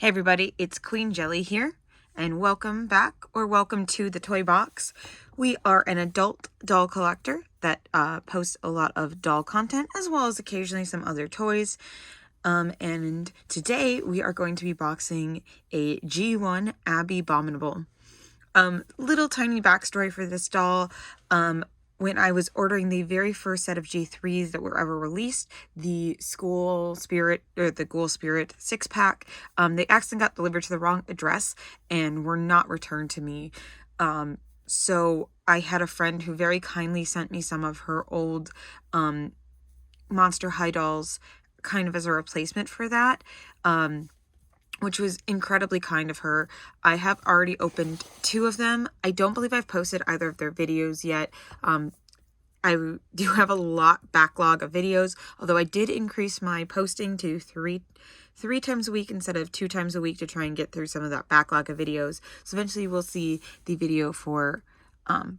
Hey everybody, it's Queen Jelly here, and welcome back, or welcome to the Toy Box. We are an adult doll collector that posts a lot of doll content, as well as occasionally some other toys. And today we are going to be boxing a G1 Abby Bominable. Little tiny backstory for this doll. When I was ordering the very first set of G3s that were ever released, the School Spirit, or the Ghoul Spirit 6-pack, they accidentally got delivered to the wrong address and were not returned to me. So I had a friend who very kindly sent me some of her old Monster High dolls kind of as a replacement for that. Which was incredibly kind of her. I have already opened 2 of them. I don't believe I've posted either of their videos yet. I do have a backlog of videos, although I did increase my posting to three times a week instead of 2 times a week to try and get through some of that backlog of videos. So eventually we'll see the video for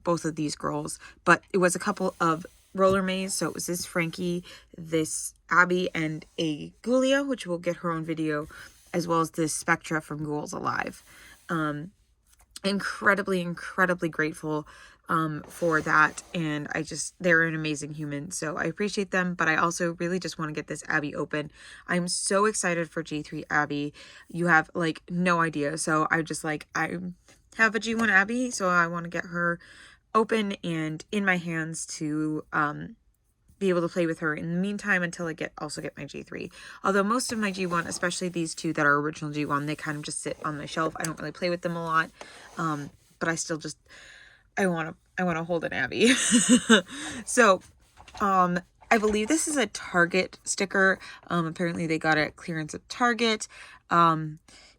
both of these girls. But it was a couple of roller maze, so it was this Frankie, this Abby, and a Ghoulia, which will get her own video, as well as this Spectra from Ghouls Alive. Incredibly grateful for that, and they're an amazing human, so I appreciate them, but I also really just want to get this Abby open. I'm so excited for G3 Abby. You have, like, no idea. So I have a G1 Abby, so I want to get her open and in my hands to be able to play with her in the meantime until I also get my G3. Although most of my G1, especially these 2 that are original G1, they kind of just sit on my shelf. I don't really play with them a lot, but I still I want to hold an Abby. So I believe this is a Target sticker. Apparently they got it at clearance at Target.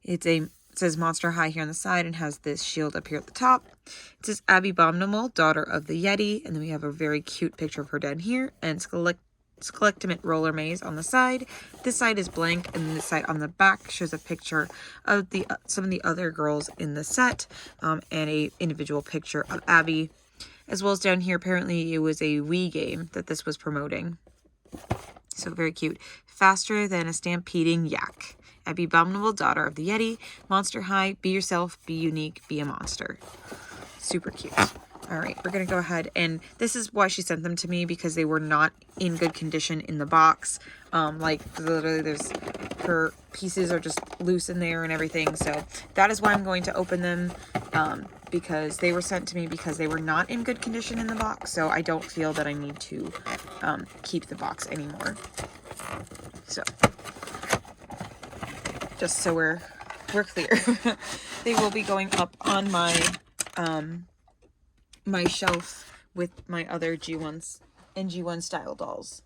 It says Monster High here on the side and has this shield up here at the top. It says Abby Bominable, daughter of the Yeti, and then we have a very cute picture of her down here, and Skultimate Roller Maze on the side. This side is blank, and this side on the back shows a picture of some of the other girls in the set, and a individual picture of Abby. As well as down here, apparently it was a Wii game that this was promoting. So very cute. Faster than a stampeding yak. Abby Bominable, daughter of the Yeti. Monster High, be yourself, be unique, be a monster. Super cute. All right, we're going to go ahead, and this is why she sent them to me, because they were not in good condition in the box. Like, literally, her pieces are just loose in there and everything, so that is why I'm going to open them, because they were sent to me because they were not in good condition in the box, so I don't feel that I need to keep the box anymore. So, just so we're clear. They will be going up on my my shelf with my other G1s and G1 style dolls.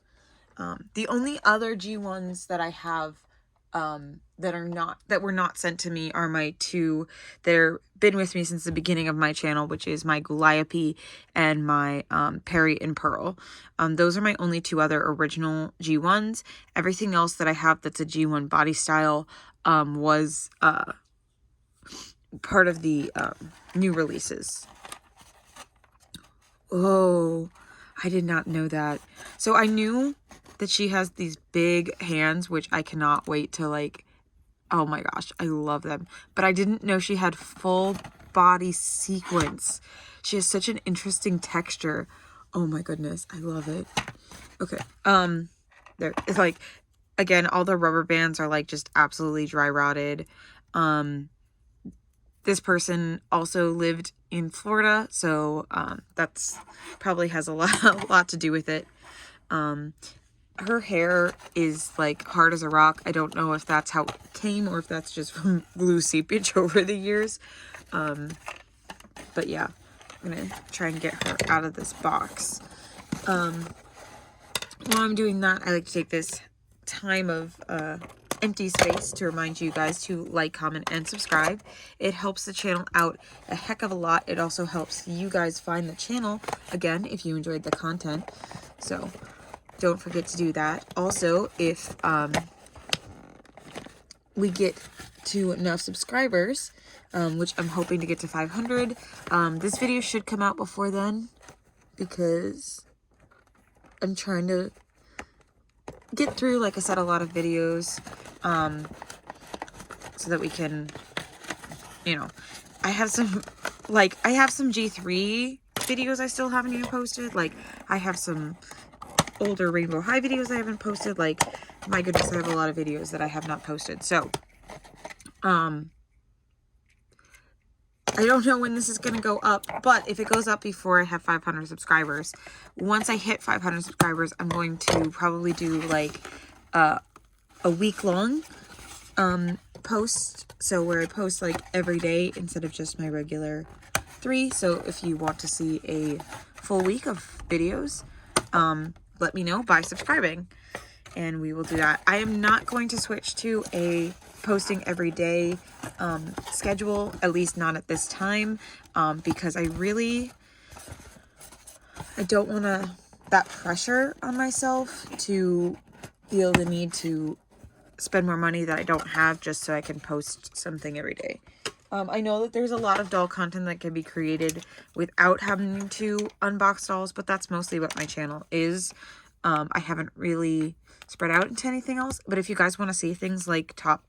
The only other G1s that I have that were not sent to me are my 2 that are been with me since the beginning of my channel, which is my Goliath and my Perry and Pearl. Those are my only 2 other original G1s. Everything else that I have that's a G1 body style was part of the new releases. Oh, I did not know that. So I knew that she has these big hands, which I cannot wait to, like, oh my gosh, I love them. But I didn't know she had full body sequins. She has such an interesting texture. Oh my goodness, I love it. Okay, there, it's like, again, all the rubber bands are, like, just absolutely dry rotted. This person also lived in Florida, so that's probably has a lot to do with it. Her hair is, like, hard as a rock. I don't know if that's how it came or if that's just from blue seepage over the years. But yeah, I'm gonna try and get her out of this box. While I'm doing that, I like to take this time of empty space to remind you guys to like, comment, and subscribe. It helps the channel out a heck of a lot. It also helps you guys find the channel, again, if you enjoyed the content. So don't forget to do that. Also, if we get to enough subscribers, which I'm hoping to get to 500, this video should come out before then, because I'm trying to get through, like I said, a lot of videos. so that we can, you know, I have some G3 videos I still haven't even posted. Like, I have some older Rainbow High videos I haven't posted. Like, my goodness, I have a lot of videos that I have not posted. So, I don't know when this is going to go up, but if it goes up before I have 500 subscribers, once I hit 500 subscribers, I'm going to probably do like a week-long post. So where I post like every day instead of just my regular 3. So if you want to see a full week of videos, let me know by subscribing, and we will do that. I am not going to switch to a posting every day schedule, at least not at this time, because I don't want that pressure on myself to feel the need to spend more money that I don't have just so I can post something every day. I know that there's a lot of doll content that can be created without having to unbox dolls, but that's mostly what my channel is. I haven't really spread out into anything else, but if you guys want to see things like top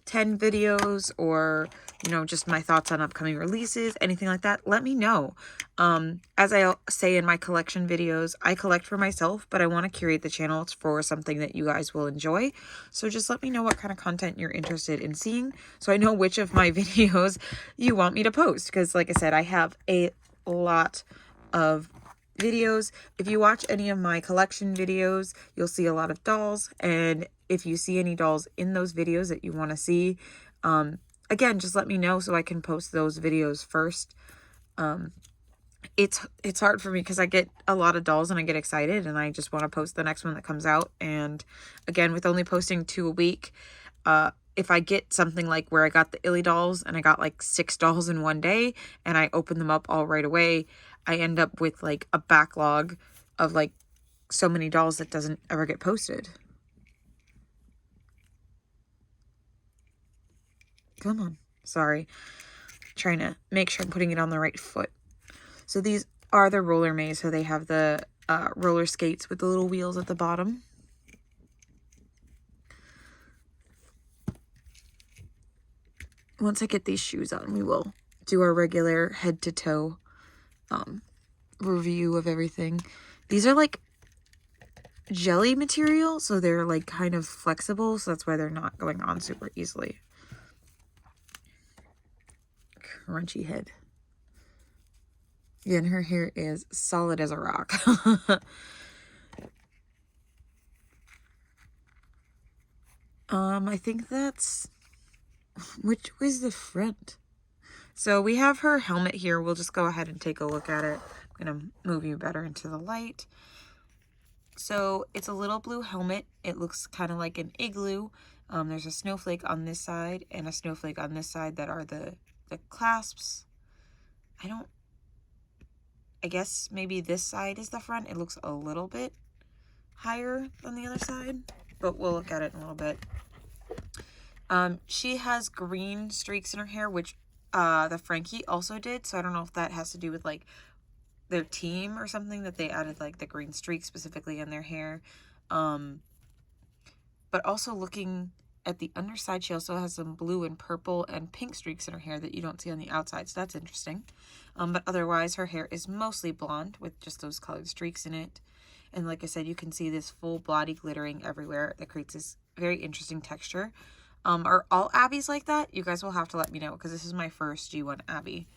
10 videos or, you know, just my thoughts on upcoming releases, anything like that, let me know. As I say in my collection videos, I collect for myself, but I want to curate the channel for something that you guys will enjoy. So just let me know what kind of content you're interested in seeing, so I know which of my videos you want me to post. Because like I said, I have a lot of videos. If you watch any of my collection videos, you'll see a lot of dolls, and if you see any dolls in those videos that you want to see, again, just let me know so I can post those videos first. It's hard for me because I get a lot of dolls and I get excited and I just want to post the next one that comes out. And again, with only posting 2 a week, if I get something like where I got the Illy dolls and I got like 6 dolls in one day and I open them up all right away, I end up with like a backlog of like so many dolls that doesn't ever get posted. Come on. Sorry. Trying to make sure I'm putting it on the right foot. So these are the roller maze. So they have the roller skates with the little wheels at the bottom. Once I get these shoes on, we will do our regular head to toe review of everything. These are like jelly material, so they're like kind of flexible, so that's why they're not going on super easily. Crunchy head. Again, her hair is solid as a rock. I think that's... Which was the front? So we have her helmet here. We'll just go ahead and take a look at it. I'm going to move you better into the light. So it's a little blue helmet. It looks kind of like an igloo. There's a snowflake on this side and a snowflake on this side that are the clasps. I guess maybe this side is the front. It looks a little bit higher than the other side, but we'll look at it in a little bit. She has green streaks in her hair, which the Frankie also did. So I don't know if that has to do with like their team or something, that they added like the green streaks specifically in their hair. But also looking at the underside, she also has some blue and purple and pink streaks in her hair that you don't see on the outside. So that's interesting. But otherwise her hair is mostly blonde with just those colored streaks in it. And like I said, you can see this full body glittering everywhere that creates this very interesting texture. Are all Abbies like that? You guys will have to let me know, because this is my first G1 Abby.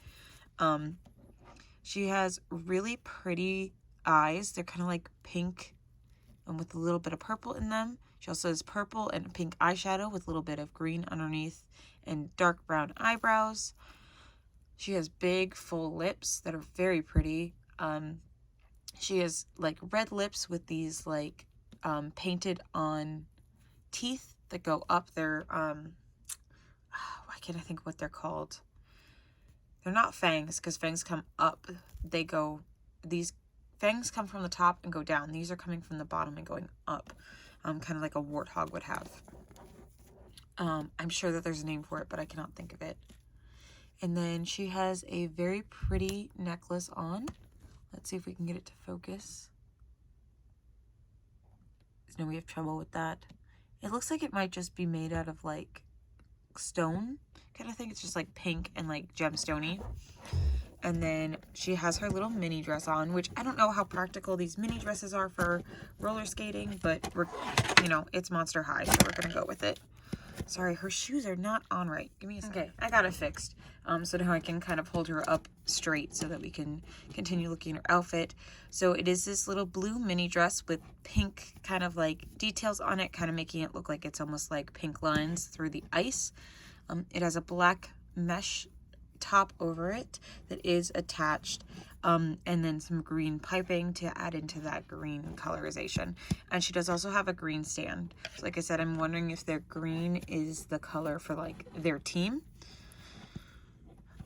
She has really pretty eyes. They're kind of like pink and with a little bit of purple in them. She also has purple and pink eyeshadow with a little bit of green underneath and dark brown eyebrows. She has big, full lips that are very pretty. She has like red lips with these like painted on teeth that go up. They're why can't I think what they're called? They're not fangs, because fangs come up. These fangs come from the top and go down. These are coming from the bottom and going up, kind of like a warthog would have. I'm sure that there's a name for it, but I cannot think of it. And then she has a very pretty necklace on. Let's see if we can get it to focus. No, we have trouble with that. It looks like it might just be made out of like stone kind of thing. It's just like pink and like gemstone-y. And then she has her little mini dress on, which I don't know how practical these mini dresses are for roller skating, but we're, you know, it's Monster High, so we're gonna go with it. Sorry, her shoes are not on right. Give me a second. Okay, I got it fixed. So now I can kind of hold her up straight so that we can continue looking at her outfit. So it is this little blue mini dress with pink kind of like details on it, kind of making it look like it's almost like pink lines through the ice. It has a black mesh top over it that is attached, and then some green piping to add into that green colorization. And she does also have a green stand. So like I said, I'm wondering if their green is the color for like their team.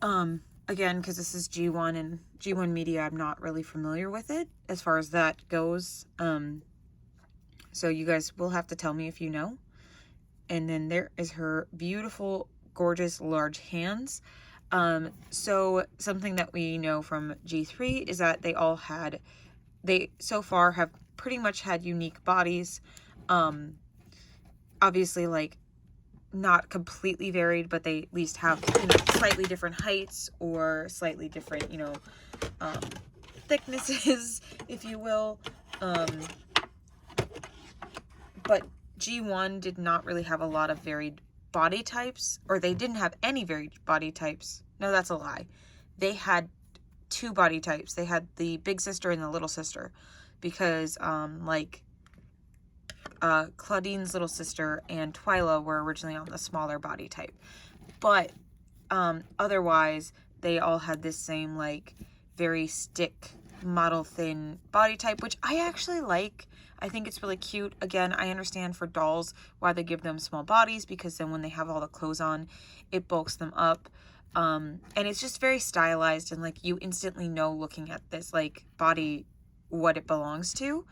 Again, because this is G1 and G1 media, I'm not really familiar with it as far as that goes. So you guys will have to tell me if you know. And then there is her beautiful, gorgeous, large hands. So something that we know from G3 is that they so far have pretty much had unique bodies. Obviously, like, not completely varied, but they at least have, you know, slightly different heights or slightly different, you know, thicknesses, if you will. But G1 did not really have a lot of varied body types, or they didn't have any varied body types. No, that's a lie. They had two body types. They had the big sister and the little sister, because Claudine's little sister and Twyla were originally on the smaller body type. But otherwise, they all had this same like very stick model thin body type, which I actually like. I think it's really cute. Again, I understand for dolls why they give them small bodies, because then when they have all the clothes on, it bulks them up. And it's just very stylized, and like you instantly know looking at this like body what it belongs to.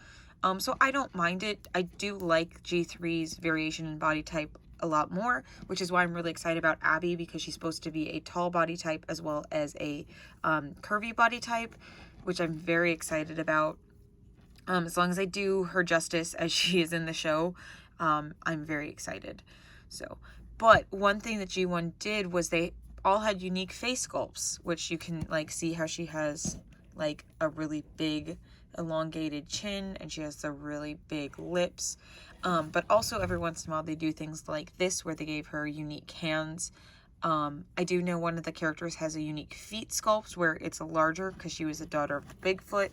So I don't mind it. I do like G3's variation in body type a lot more, which is why I'm really excited about Abby, because she's supposed to be a tall body type as well as a curvy body type, which I'm very excited about. As long as I do her justice as she is in the show, I'm very excited. So, but one thing that G1 did was they all had unique face sculpts, which you can like see how she has like a really big elongated chin, and she has the really big lips. But also every once in a while they do things like this where they gave her unique hands. I do know one of the characters has a unique feet sculpt where it's a larger, because she was the daughter of Bigfoot.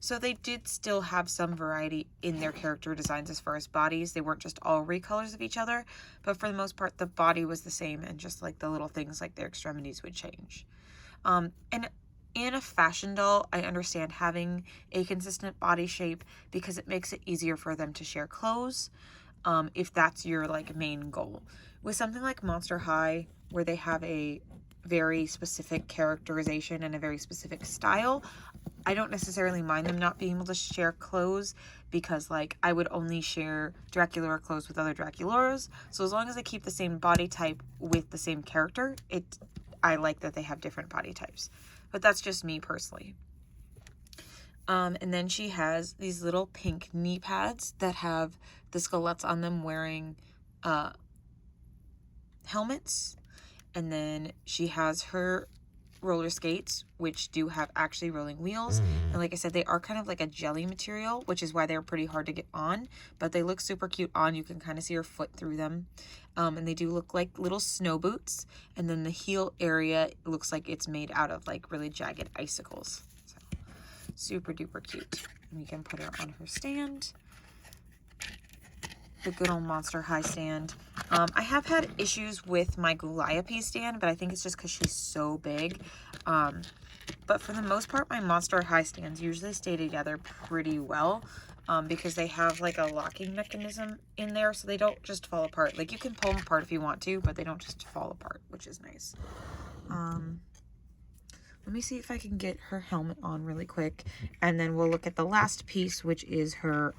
So they did still have some variety in their character designs as far as bodies. They weren't just all recolors of each other, but for the most part the body was the same, and just like the little things like their extremities would change. And in a fashion doll, I understand having a consistent body shape because it makes it easier for them to share clothes, if that's your like main goal. With something like Monster High, where they have a very specific characterization and a very specific style, I don't necessarily mind them not being able to share clothes, because like I would only share Draculaura clothes with other Draculauras. So as long as they keep the same body type with the same character, I like that they have different body types. But that's just me personally. And then she has these little pink knee pads that have the skelettes on them wearing helmets. And then she has her roller skates, which do have actually rolling wheels. And like I said, they are kind of like a jelly material, which is why they're pretty hard to get on, but they look super cute on. You can kind of see her foot through them. And they do look like little snow boots. And then the heel area looks like it's made out of like really jagged icicles. So super duper cute. And we can put her on her stand. The good old Monster High stand. I have had issues with my Goliath stand, but I think it's just because she's so big. But for the most part, my Monster High stands usually stay together pretty well, because they have like a locking mechanism in there, so they don't just fall apart. Like you can pull them apart if you want to, but they don't just fall apart, which is nice. Let me see if I can get her helmet on really quick, and then we'll look at the last piece, which is her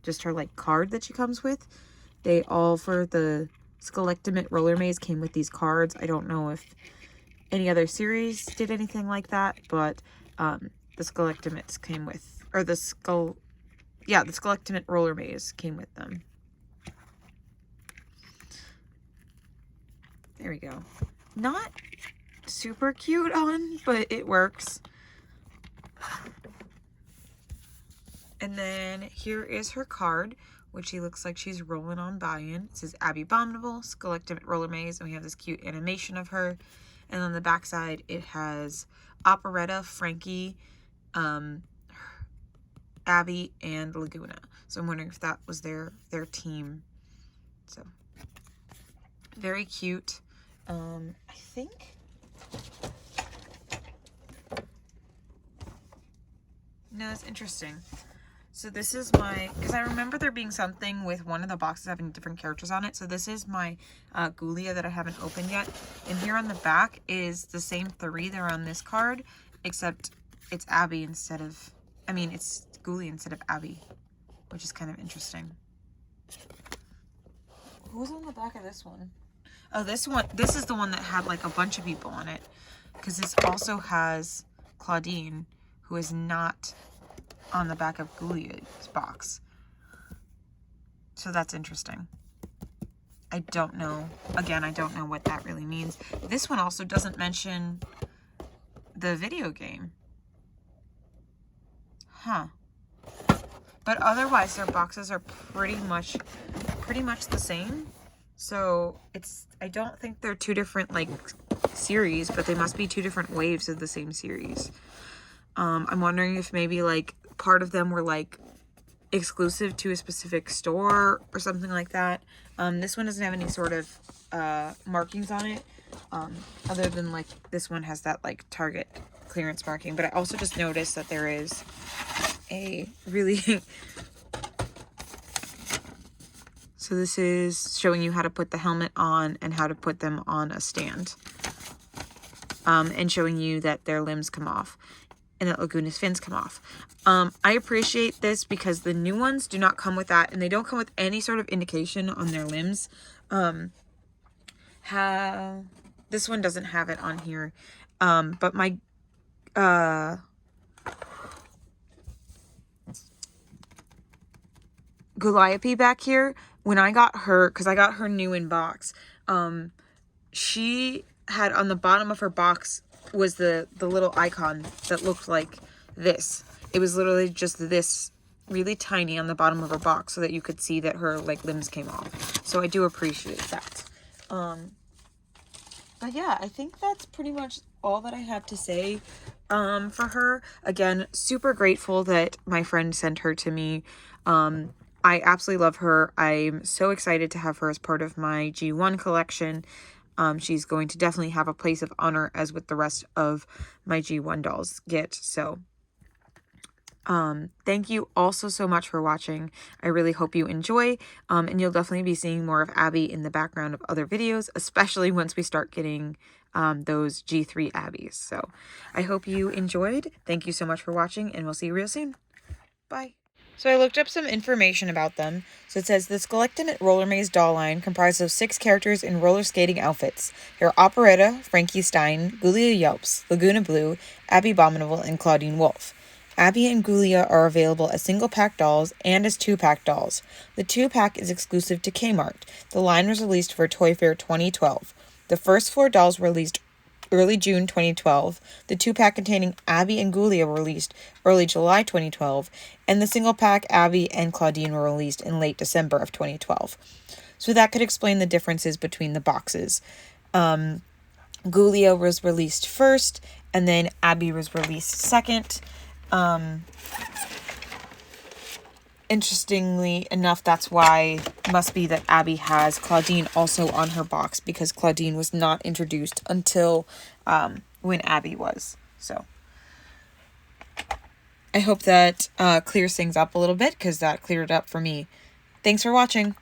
just her like card that she comes with. They all, for the Skultimate Roller Maze, came with these cards. I don't know if any other series did anything like that, but the Skultimates came with, or the Skultimate Roller Maze came with them. There we go. Not super cute on, but it works. And then here is her card, which she looks like she's rolling on buy-in. It says Abby Bominable, Skultimate Roller Maze, and we have this cute animation of her. And on the back side, it has Operetta, Frankie, Abby, and Laguna. So I'm wondering if that was their team. So very cute. I think. No, it's interesting. So this is my, because I remember there being something with one of the boxes having different characters on it. So this is my Ghoulia that I haven't opened yet. And here on the back is the same three that are on this card, except it's Abby instead of, I mean, it's Ghoulia instead of Abby, which is kind of interesting. Who's on the back of this one? Oh, this is the one that had like a bunch of people on it. Because this also has Claudine, who is not on the back of Ghoulia's box. So that's interesting. I don't know. Again, I don't know what that really means. This one also doesn't mention the video game. Huh. But otherwise their boxes are pretty much the same. So I don't think they're two different like series, but they must be two different waves of the same series. I'm wondering if maybe like part of them were like exclusive to a specific store or something like that. This one doesn't have any sort of markings on it, other than like this one has that like Target clearance marking. But I also just noticed that there is a really so this is showing you how to put the helmet on and how to put them on a stand, and showing you that their limbs come off and that Laguna's fins come off. I appreciate this because the new ones do not come with that, and they don't come with any sort of indication on their limbs. This one doesn't have it on here, but my Calliope back here, when I got her, because I got her new in box, she had on the bottom of her box was the little icon that looked like this. It was literally just this really tiny on the bottom of her box so that you could see that her like limbs came off. So I do appreciate that. But yeah, I think that's pretty much all that I have to say for her. Again, super grateful that my friend sent her to me. I absolutely love her. I'm so excited to have her as part of my G1 collection. She's going to definitely have a place of honor as with the rest of my G1 dolls get. So thank you also so much for watching. I really hope you enjoy, and you'll definitely be seeing more of Abby in the background of other videos, especially once we start getting those G3 Abbies. So I hope you enjoyed. Thank you so much for watching, and we'll see you real soon. Bye. So I looked up some information about them. So it says the Skultimate Roller Maze doll line comprises of 6 characters in roller skating outfits. They're Operetta, Frankie Stein, Ghoulia Yelps, Laguna Blue, Abby Bominable, and Claudine Wolf. Abby and Ghoulia are available as single-pack dolls and as 2-pack dolls. The 2-pack is exclusive to Kmart. The line was released for Toy Fair 2012. The first 4 dolls were released early June 2012. The 2-pack containing Abby and Ghoulia were released early July 2012. And the single-pack Abby and Claudine were released in late December of 2012. So that could explain the differences between the boxes. Ghoulia was released first, and then Abby was released second. Interestingly enough, that's why it must be that Abby has Claudine also on her box, because Claudine was not introduced until when Abby was. So I hope that clears things up a little bit, because that cleared it up for me. Thanks for watching.